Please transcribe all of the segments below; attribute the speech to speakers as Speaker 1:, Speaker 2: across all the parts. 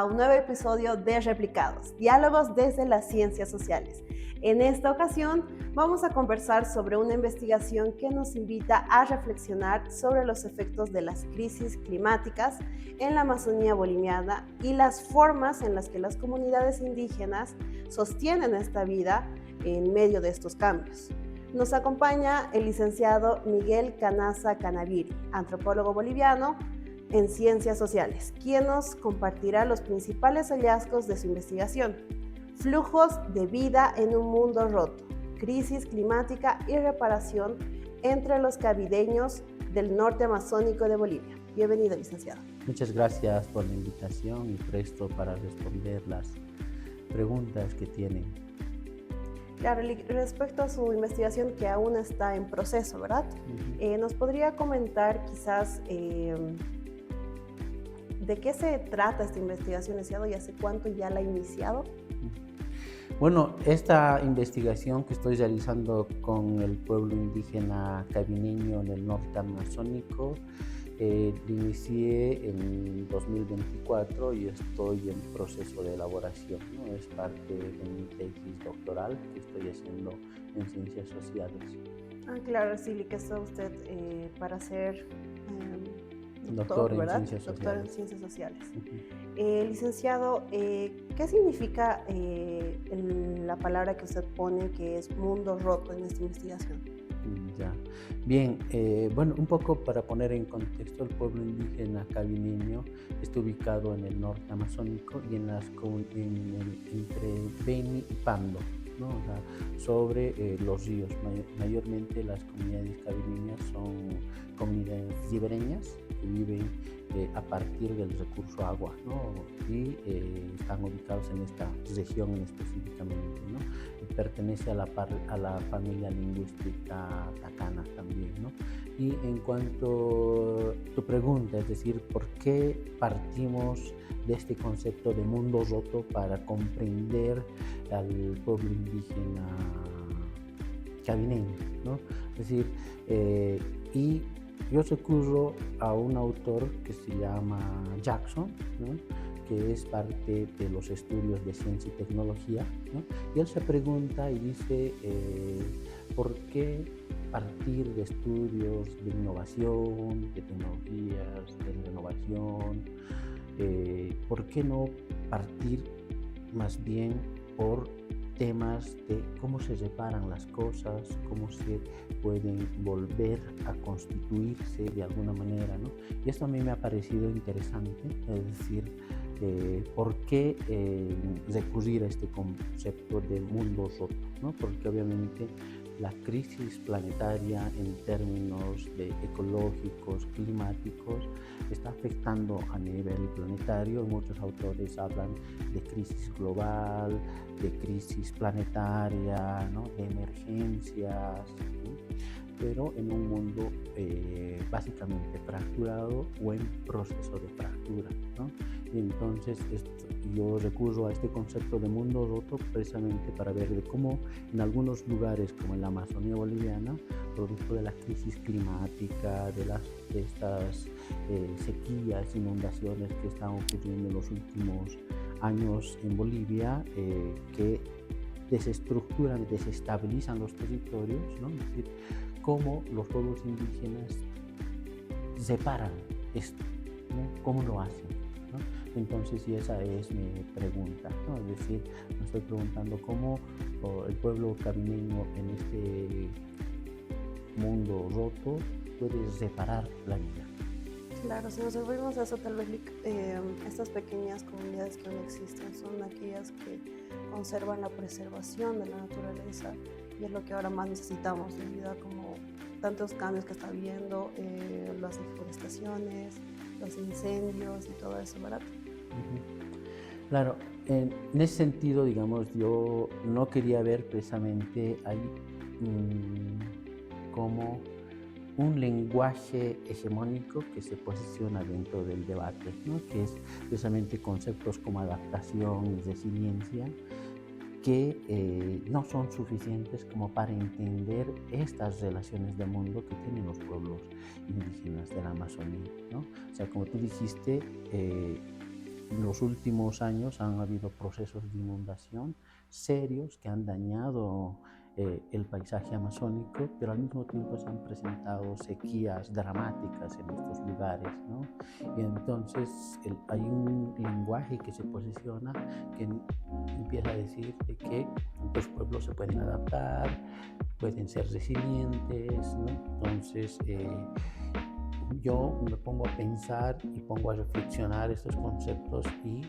Speaker 1: un nuevo episodio de Replicados, diálogos desde las ciencias sociales. En esta ocasión vamos a conversar sobre una investigación que nos invita a reflexionar sobre los efectos de las crisis climáticas en la Amazonía boliviana y las formas en las que las comunidades indígenas sostienen esta vida en medio de estos cambios. Nos acompaña el licenciado Miguel Canaza Canaviri, antropólogo boliviano en Ciencias Sociales, quien nos compartirá los principales hallazgos de su investigación. Flujos de vida en un mundo roto, crisis climática y reparación entre los cabideños del norte amazónico de Bolivia. Bienvenido, licenciado.
Speaker 2: Muchas gracias por la invitación y presto para responder las preguntas que tienen.
Speaker 1: Claro, respecto a su investigación que aún está en proceso, ¿verdad? ¿Nos podría comentar quizás de qué se trata esta investigación, licenciado, y hace cuánto ya la ha iniciado?
Speaker 2: Bueno, esta investigación que estoy realizando con el pueblo indígena cabineño en el norte amazónico, la inicié en 2024 y estoy en proceso de elaboración, ¿no? Es parte de mi tesis doctoral que estoy haciendo en Ciencias Sociales.
Speaker 1: Claro, sí, que está usted para ser
Speaker 2: Doctor en
Speaker 1: ¿verdad?
Speaker 2: Ciencias
Speaker 1: Doctor
Speaker 2: Sociales.
Speaker 1: en Ciencias Sociales. Licenciado, ¿qué significa la palabra que usted pone que es mundo roto en esta investigación?
Speaker 2: Ya. Bien, bueno, un poco para poner en contexto, el pueblo indígena cabineño está ubicado en el norte amazónico y entre Beni y Pando, ¿no? O sea, sobre los ríos. Mayormente las comunidades cabineñas son comunidades ribereñas que viven a partir del recurso agua, ¿no? Y están ubicados en esta región específicamente, ¿no? Y pertenece a la familia lingüística tacana también, ¿no? Y en cuanto a tu pregunta, es decir, ¿por qué partimos de este concepto de mundo roto para comprender al pueblo indígena cabineño, ¿no? Es decir, y yo recurro a un autor que se llama Jackson, ¿no? Que es parte de los estudios de ciencia y tecnología, ¿no? Y él se pregunta y dice, ¿por qué partir de estudios de innovación, de tecnologías, de renovación? ¿Por qué no partir más bien por temas de cómo se reparan las cosas, cómo se pueden volver a constituirse de alguna manera, ¿no? Y esto a mí me ha parecido interesante, es decir, ¿por qué recurrir a este concepto de mundo roto, ¿no? Porque obviamente la crisis planetaria en términos ecológicos, climáticos, está afectando a nivel planetario. Muchos autores hablan de crisis global, de crisis planetaria, ¿no? De emergencias, ¿no? Pero en un mundo básicamente fracturado o en proceso de fractura, ¿no? Y entonces yo recurro a este concepto de mundo roto precisamente para ver de cómo en algunos lugares como en la Amazonía boliviana, producto de la crisis climática, de estas sequías, inundaciones que están ocurriendo en los últimos años en Bolivia, que desestructuran, desestabilizan los territorios, ¿no? Es decir, cómo los pueblos indígenas separan esto, ¿no? ¿Cómo lo hacen, ¿no? Entonces, y esa es mi pregunta, ¿no? Es decir, me estoy preguntando cómo el pueblo cabineño en este mundo roto puede separar la vida.
Speaker 1: Claro, si nos referimos a eso, tal vez estas pequeñas comunidades que aún existen son aquellas que conservan la preservación de la naturaleza, y es lo que ahora más necesitamos debido a como tantos cambios que está habiendo, las deforestaciones, los incendios y todo eso, ¿verdad?
Speaker 2: Claro, en ese sentido, digamos, yo no quería ver precisamente ahí como un lenguaje hegemónico que se posiciona dentro del debate, ¿no? Que es precisamente conceptos como adaptación y resiliencia, que no son suficientes como para entender estas relaciones de mundo que tienen los pueblos indígenas de la Amazonía, ¿no? O sea, como tú dijiste, en los últimos años han habido procesos de inundación serios que han dañado el paisaje amazónico, pero al mismo tiempo se han presentado sequías dramáticas en estos lugares, ¿no? Y entonces hay un lenguaje que se posiciona que empieza a decir de que los pueblos se pueden adaptar, pueden ser resilientes, ¿no? Entonces yo me pongo a pensar y pongo a reflexionar estos conceptos y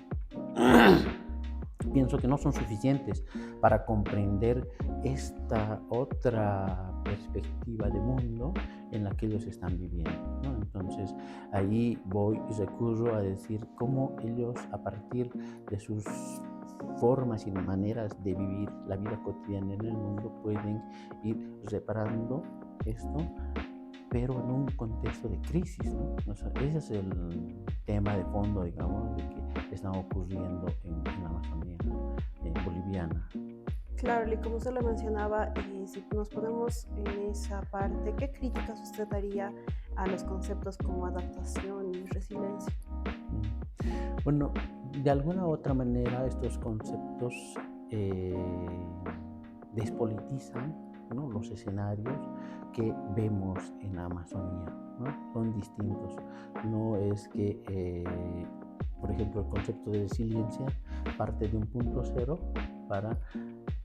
Speaker 2: pienso que no son suficientes para comprender esta otra perspectiva de mundo en la que ellos están viviendo, ¿no? Entonces ahí voy y recurro a decir cómo ellos, a partir de sus formas y maneras de vivir la vida cotidiana en el mundo, pueden ir reparando esto, pero en un contexto de crisis, ¿no? O sea, ese es el tema de fondo, digamos, de que está ocurriendo en la Amazonía boliviana.
Speaker 1: Claro, y como usted lo mencionaba, si nos ponemos en esa parte, ¿qué críticas usted daría a los conceptos como adaptación y resiliencia?
Speaker 2: Bueno, de alguna u otra manera estos conceptos despolitizan, ¿no?, los escenarios que vemos en la Amazonía, ¿no? Son distintos. No es que, por ejemplo, el concepto de resiliencia parte de un punto cero para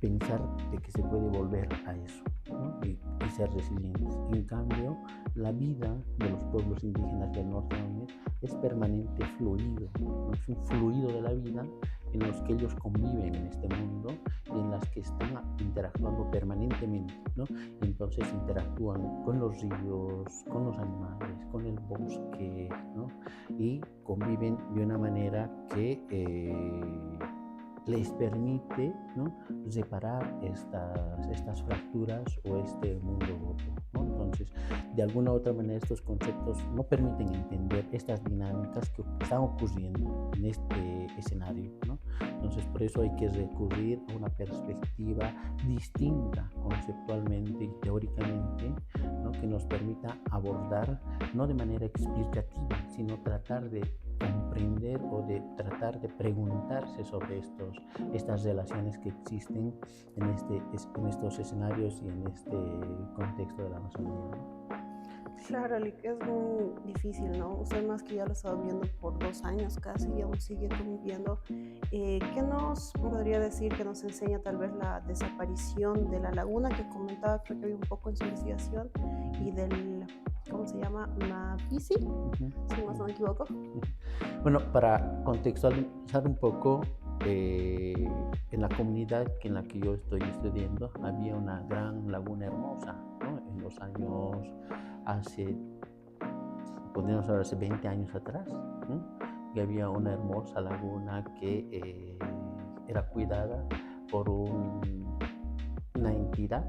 Speaker 2: pensar de que se puede volver a eso, ¿no? y ser resilientes. En cambio, la vida de los pueblos indígenas del norte es permanente fluido, ¿no? Es un fluido de la vida en los que ellos conviven en este mundo y en las que están interactuando permanentemente, ¿no? Entonces interactúan con los ríos, con los animales, con el bosque, ¿no? Y conviven de una manera que les permite, ¿no?, reparar estas fracturas o este mundo roto, ¿no? Entonces, de alguna u otra manera, estos conceptos no permiten entender estas dinámicas que están ocurriendo en este escenario, ¿no? Entonces, por eso hay que recurrir a una perspectiva distinta conceptualmente y teóricamente, ¿no?, que nos permita abordar, no de manera explicativa, sino tratar de comprender o de tratar de preguntarse sobre estas relaciones que existen en estos escenarios y en este contexto de la Amazonía, ¿no?
Speaker 1: Claro, que es muy difícil, ¿no? Usted más que ya lo ha estado viendo por 2 años casi y aún sigue conviviendo. ¿Qué nos podría decir, que nos enseña tal vez la desaparición de la laguna que comentaba, creo que había un poco en su investigación, y del, ¿cómo se llama? Mapisi, si más no me equivoco.
Speaker 2: Bueno, para contextualizar un poco, en la comunidad en la que yo estoy estudiando había una gran laguna hermosa, ¿no? En los años, podríamos hablar hace 20 años atrás, ¿no? Y había una hermosa laguna que era cuidada por una entidad,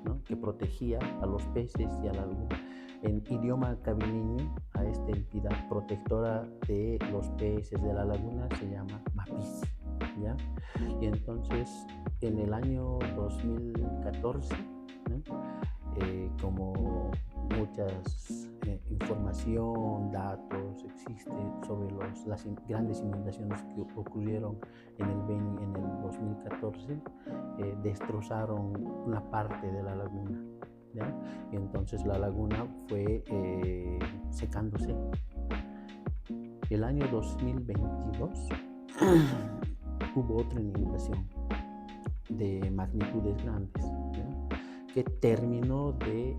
Speaker 2: ¿no?, que protegía a los peces y a la laguna. En idioma cabineño, a esta entidad protectora de los peces de la laguna se llama Mapisi, ¿ya? Y entonces, en el año 2014, ¿no?, como muchas información, datos existe sobre las grandes inundaciones que ocurrieron en el Beni en el 2014, destrozaron una parte de la laguna, ¿ya? Y entonces la laguna fue secándose. El año 2022 hubo otra inundación de magnitudes grandes, ¿ya?, que terminó de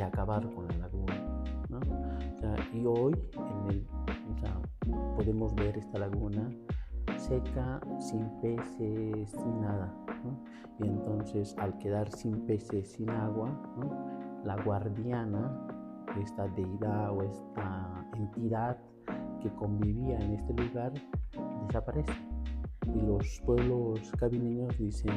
Speaker 2: acabar con la laguna, ¿no? O sea, y hoy podemos ver esta laguna seca, sin peces, sin nada, ¿no? Y entonces, al quedar sin peces, sin agua, ¿no?, la guardiana, esta deidad o esta entidad que convivía en este lugar, desaparece. Y los pueblos cabineños dicen: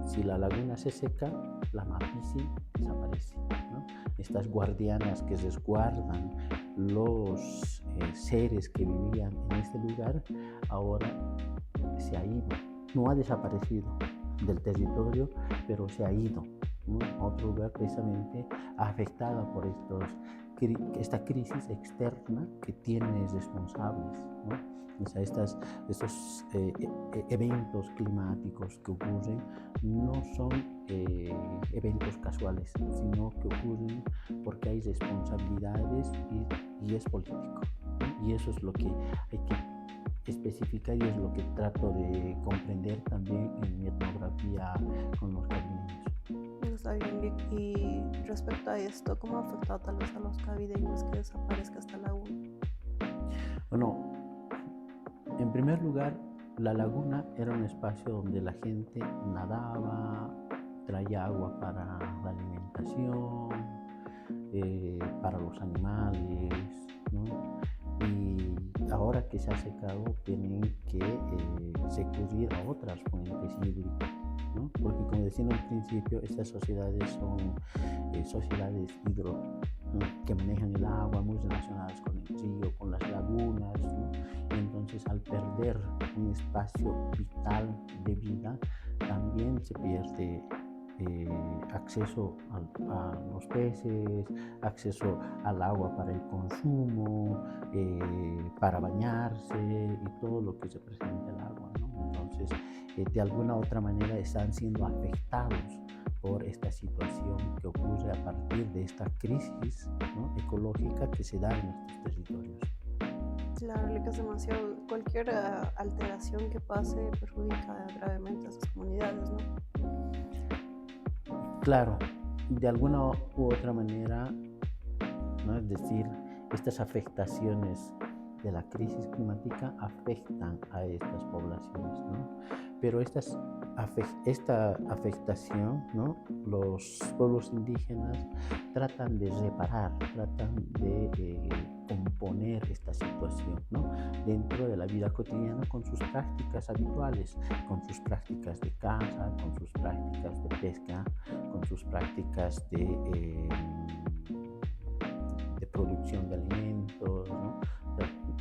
Speaker 2: si la laguna se seca, la Mapisi desaparece, ¿no? Estas guardianas que resguardan los seres que vivían en este lugar, ahora se ha ido. No ha desaparecido del territorio, pero se ha ido, ¿no?, a otro lugar precisamente afectada por estos esta crisis externa que tiene responsables, ¿no? O sea, estos eventos climáticos que ocurren no son eventos casuales, sino que ocurren porque hay responsabilidades y es político, ¿no? Y eso es lo que hay que especificar y es lo que trato de comprender también en mi etnografía con los cabideños.
Speaker 1: Está bien, Vic. Y respecto a esto, ¿cómo ha afectado tal vez a los cabideños que desaparezca esta laguna?
Speaker 2: Bueno, en primer lugar, la laguna era un espacio donde la gente nadaba, traía agua para la alimentación, para los animales, ¿no? Y ahora que se ha secado, tienen que recurrir a otras fuentes hídricas, ¿no? Porque como decía en un principio, estas sociedades son sociedades que manejan el agua, muy relacionadas con el río, con las lagunas, ¿no? Y entonces al perder un espacio vital de vida, también se pierde acceso a los peces, acceso al agua para el consumo, para bañarse y todo lo que representa el agua, ¿no? Entonces, de alguna u otra manera están siendo afectados por esta situación que ocurre a partir de esta crisis, ¿no?, ecológica que se da en estos territorios.
Speaker 1: Claro, le que es demasiado. Cualquier alteración que pase perjudica gravemente a esas comunidades, ¿no?
Speaker 2: Claro, de alguna u otra manera, ¿no? Es decir, estas afectaciones de la crisis climática afectan a estas poblaciones, ¿no? Pero esta afectación, ¿no?, los pueblos indígenas tratan de reparar, tratan de componer esta situación, ¿no?, dentro de la vida cotidiana con sus prácticas habituales, con sus prácticas de caza, con sus prácticas de pesca, con sus prácticas de producción de alimentos, ¿no?,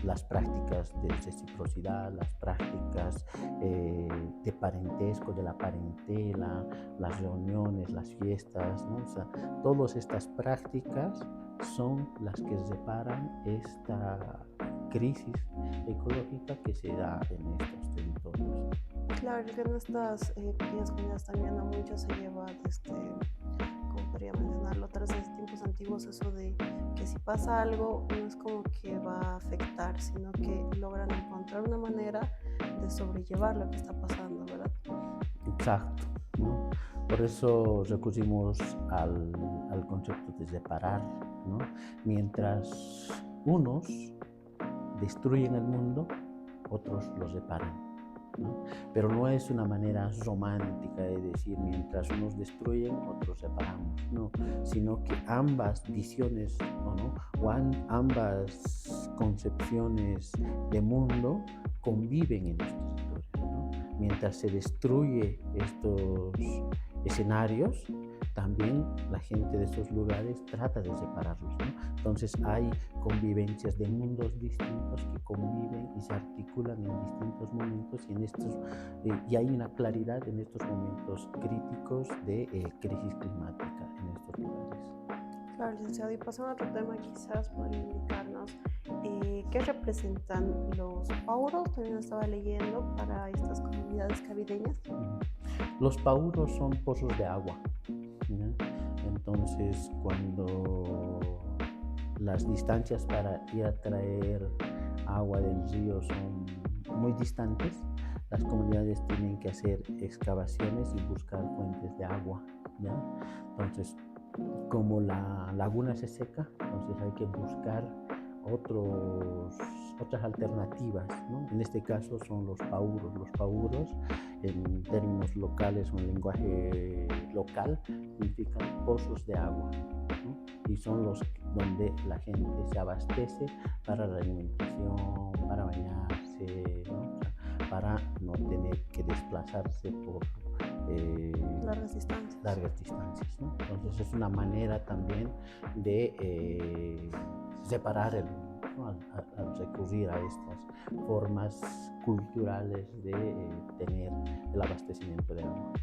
Speaker 2: las prácticas de reciprocidad, las prácticas de parentesco, de la parentela, las reuniones, las fiestas, ¿no? O sea, todas estas prácticas son las que reparan esta crisis ecológica que se da en estos territorios.
Speaker 1: Claro, que en estas pequeñas comunidades también a muchos se lleva como podría mencionarlo, tras de tiempos antiguos, eso de que si pasa algo no es como que va a afectar, sino que logran encontrar una manera de sobrellevar lo que está pasando, ¿verdad?
Speaker 2: Exacto, ¿no? Por eso recurrimos al concepto de separar, ¿no? Mientras unos destruyen el mundo, otros lo reparan, ¿no? Pero no es una manera romántica de decir mientras unos destruyen, otros reparamos, no, sino que ambas visiones, ¿no?, o ambas concepciones de mundo conviven en estos territorios, ¿no? Mientras se destruye estos escenarios, también la gente de estos lugares trata de separarlos, ¿no? Entonces hay convivencias de mundos distintos que conviven y se articulan en distintos momentos y hay una claridad en estos momentos críticos de crisis climática en estos lugares.
Speaker 1: Claro, licenciado, y pasando a otro tema, quizás podría indicarnos qué representan los pauros. También estaba leyendo para estas comunidades cabideñas.
Speaker 2: Los pauros son pozos de agua, ¿no? Entonces, cuando las distancias para ir a traer agua del río son muy distantes, las comunidades tienen que hacer excavaciones y buscar fuentes de agua, ¿ya? Entonces, como la laguna se seca, entonces hay que buscar otras alternativas, ¿no? En este caso son los pauros. Los pauros, en términos locales o en lenguaje local, significan pozos de agua, ¿no? Y son los donde la gente se abastece para la alimentación, para bañarse, ¿no?, o sea, para no tener que desplazarse por largas distancias, ¿no? Entonces es una manera también de separar el mundo, ¿no?, al recurrir a estas formas culturales de tener el abastecimiento de agua.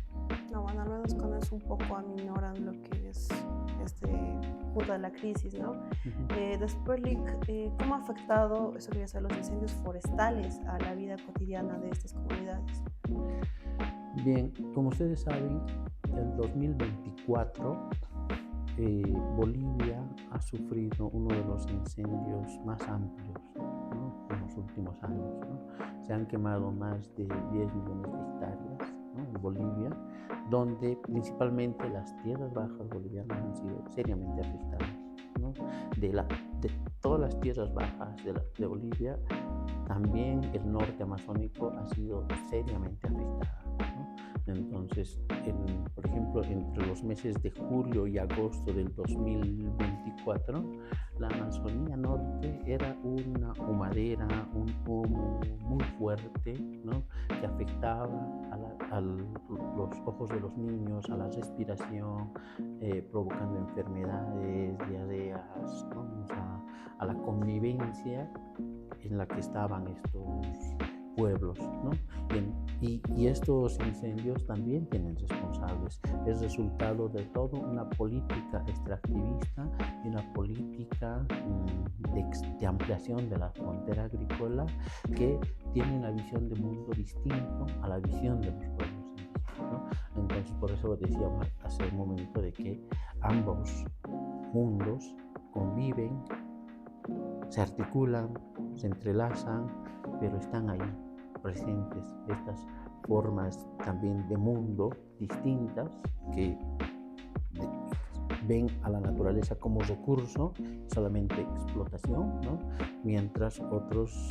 Speaker 1: No, bueno, al menos con eso un poco aminoran lo que es este punto de la crisis, ¿no?
Speaker 2: Ujú.
Speaker 1: Después, ¿cómo ha afectado, eso quería saber, los incendios forestales a la vida cotidiana de estas comunidades?
Speaker 2: Bien, como ustedes saben, el 2024 Bolivia ha sufrido uno de los incendios más amplios, ¿no?, en los últimos años, ¿no? Se han quemado más de 10 millones de hectáreas, ¿no?, en Bolivia, donde principalmente las tierras bajas bolivianas han sido seriamente afectadas, ¿no? De todas las tierras bajas de Bolivia, también el norte amazónico ha sido seriamente afectado, ¿no? Entonces, por ejemplo, entre los meses de julio y agosto del 2024, la Amazonía Norte era una humadera, un humo muy fuerte, ¿no?, que afectaba los ojos de los niños, a la respiración, provocando enfermedades, diarreas, ¿no?, a la convivencia en la que estaban estos pueblos, ¿no? Y estos incendios también tienen responsables. Es resultado de toda una política extractivista y una política de ampliación de la frontera agrícola que tiene una visión de mundo distinto a la visión de los pueblos indígenas, ¿no? Entonces, por eso decíamos hace un momento de que ambos mundos conviven, se articulan, se entrelazan, pero están ahí presentes estas formas también de mundo distintas que ven a la naturaleza como recurso, solamente explotación, ¿no?, mientras otros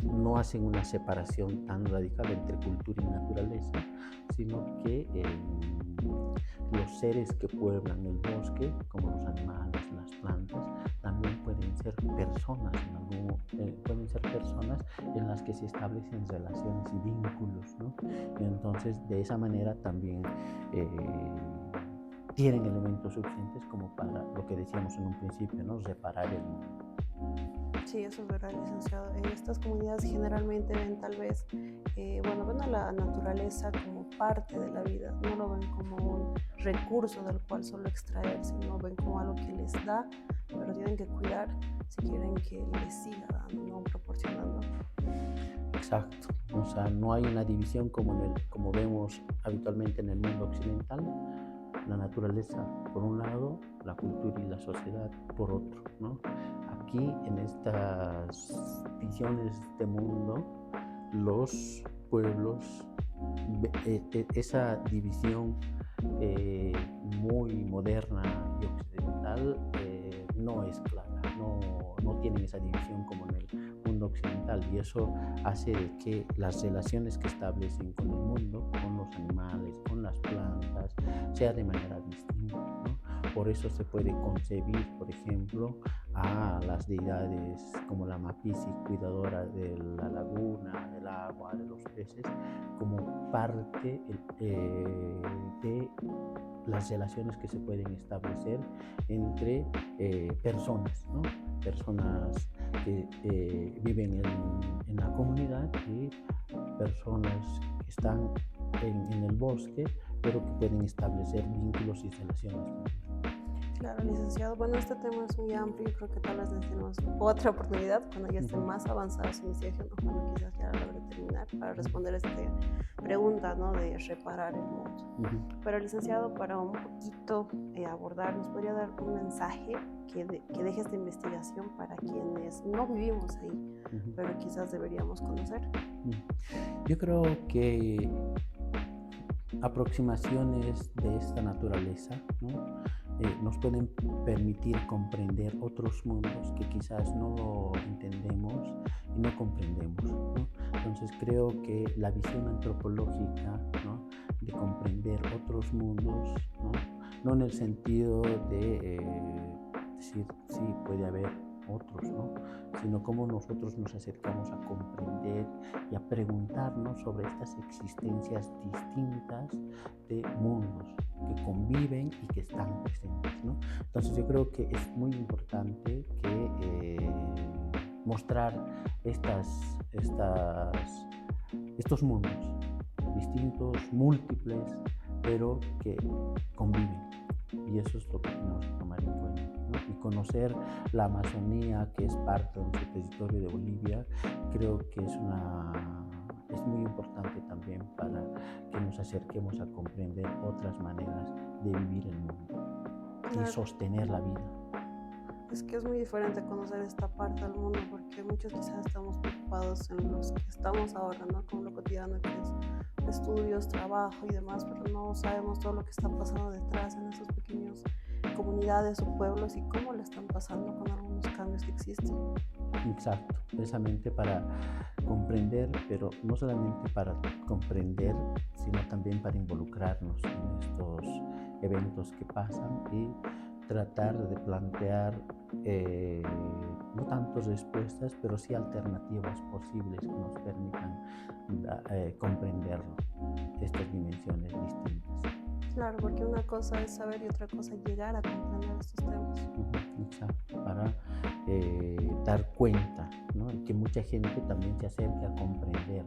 Speaker 2: no hacen una separación tan radical entre cultura y naturaleza, sino que los seres que pueblan el bosque, como los animales, las plantas, también pueden ser personas en las que se establecen relaciones y vínculos, ¿no? Y entonces, de esa manera también tienen elementos suficientes como para lo que decíamos en un principio, ¿no?, reparar el mundo.
Speaker 1: Sí, eso es verdad, licenciado. En estas comunidades generalmente ven tal vez, ven a la naturaleza como parte de la vida, no lo ven como un recurso del cual solo extraer, sino ven como algo que les da, pero tienen que cuidar si quieren que les siga dando, no proporcionando.
Speaker 2: Exacto. O sea, no hay una división como vemos habitualmente en el mundo occidental, la naturaleza por un lado, la cultura y la sociedad por otro, ¿no? Aquí, en estas visiones de mundo, los pueblos, esa división muy moderna y occidental no es clara, no tienen esa división como en el mundo occidental, y eso hace de que las relaciones que establecen con el mundo, con los animales, con las plantas, sea de manera distinta, ¿no? Por eso se puede concebir, por ejemplo, a las deidades como la Mapisi, cuidadora de la laguna, del agua, de los peces, como parte de las relaciones que se pueden establecer entre personas, ¿no? Personas que viven en la comunidad y personas que están en el bosque, pero que pueden establecer vínculos y relaciones.
Speaker 1: Claro, licenciado. Bueno, este tema es muy amplio y creo que tal vez necesitamos otra oportunidad cuando ya esté más avanzada su investigación o cuando quizás ya la logre terminar para responder esta pregunta, ¿no?, de reparar el mundo. Pero, licenciado, para un poquito abordar, ¿nos podría dar un mensaje que deje esta investigación para quienes no vivimos ahí, pero quizás deberíamos conocer?
Speaker 2: Yo creo que aproximaciones de esta naturaleza, ¿no?, nos pueden permitir comprender otros mundos que quizás no lo entendemos y no comprendemos, ¿no? Entonces creo que la visión antropológica, ¿no?, de comprender otros mundos, no en el sentido de decir, sí, puede haber otros, ¿no?, sino cómo nosotros nos acercamos a comprender y a preguntarnos sobre estas existencias distintas de mundos que conviven y que están presentes, ¿no? Entonces yo creo que es muy importante que mostrar estos mundos distintos, múltiples, pero que conviven. Y eso es lo que tenemos que tomar en cuenta, ¿no? Y conocer la Amazonía, que es parte de nuestro territorio de Bolivia, creo que es muy importante también para que nos acerquemos a comprender otras maneras de vivir el mundo y sostener la vida.
Speaker 1: Es que es muy diferente conocer esta parte del mundo, porque muchos quizás estamos preocupados en los que estamos ahora, ¿no? Como lo cotidiano que es estudios, trabajo y demás, pero no sabemos todo lo que está pasando detrás en esas pequeñas comunidades o pueblos y cómo le están pasando con algunos cambios que existen.
Speaker 2: Exacto, precisamente para comprender, pero no solamente para comprender, sino también para involucrarnos en estos eventos que pasan y tratar de plantear no tanto respuestas, pero sí alternativas posibles que nos permitan comprenderlo, estas dimensiones distintas.
Speaker 1: Claro, porque una cosa es saber y otra cosa es llegar a comprender estos temas.
Speaker 2: Exacto, para dar cuenta, ¿no? Y que mucha gente también se acerque a comprender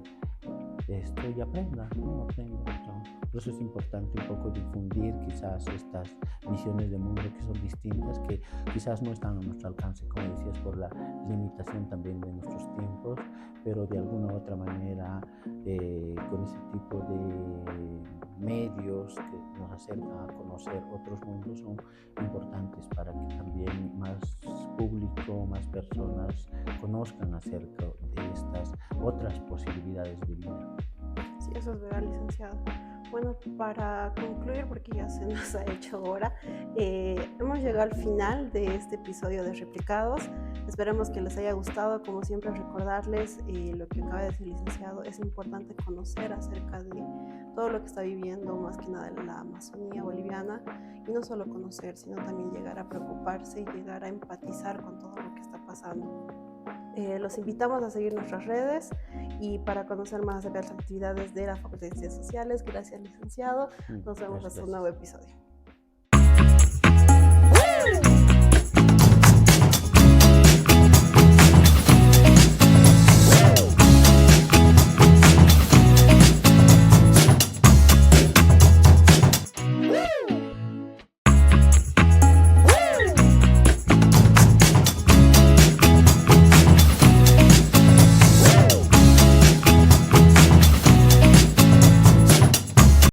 Speaker 2: esto y aprenda, ¿no? Por eso es importante un poco difundir quizás estas visiones de mundo que son distintas, que quizás no están a nuestro alcance, como decías, por la limitación también de nuestros tiempos, pero de alguna u otra manera con ese tipo de medios que nos acercan a conocer otros mundos son importantes para que también más público, más personas conozcan acerca de estas otras posibilidades de vida.
Speaker 1: Sí, eso es verdad, licenciado. Bueno, para concluir, porque ya se nos ha hecho hora, hemos llegado al final de este episodio de Replicados. Esperemos que les haya gustado. Como siempre, recordarles lo que acaba de decir el licenciado. Es importante conocer acerca de todo lo que está viviendo, más que nada en la Amazonía boliviana, y no solo conocer, sino también llegar a preocuparse y llegar a empatizar con todo lo que está pasando. Los invitamos a seguir nuestras redes y para conocer más acerca de las actividades de la Facultad de Ciencias Sociales. Gracias, licenciado. Nos vemos hasta un nuevo episodio.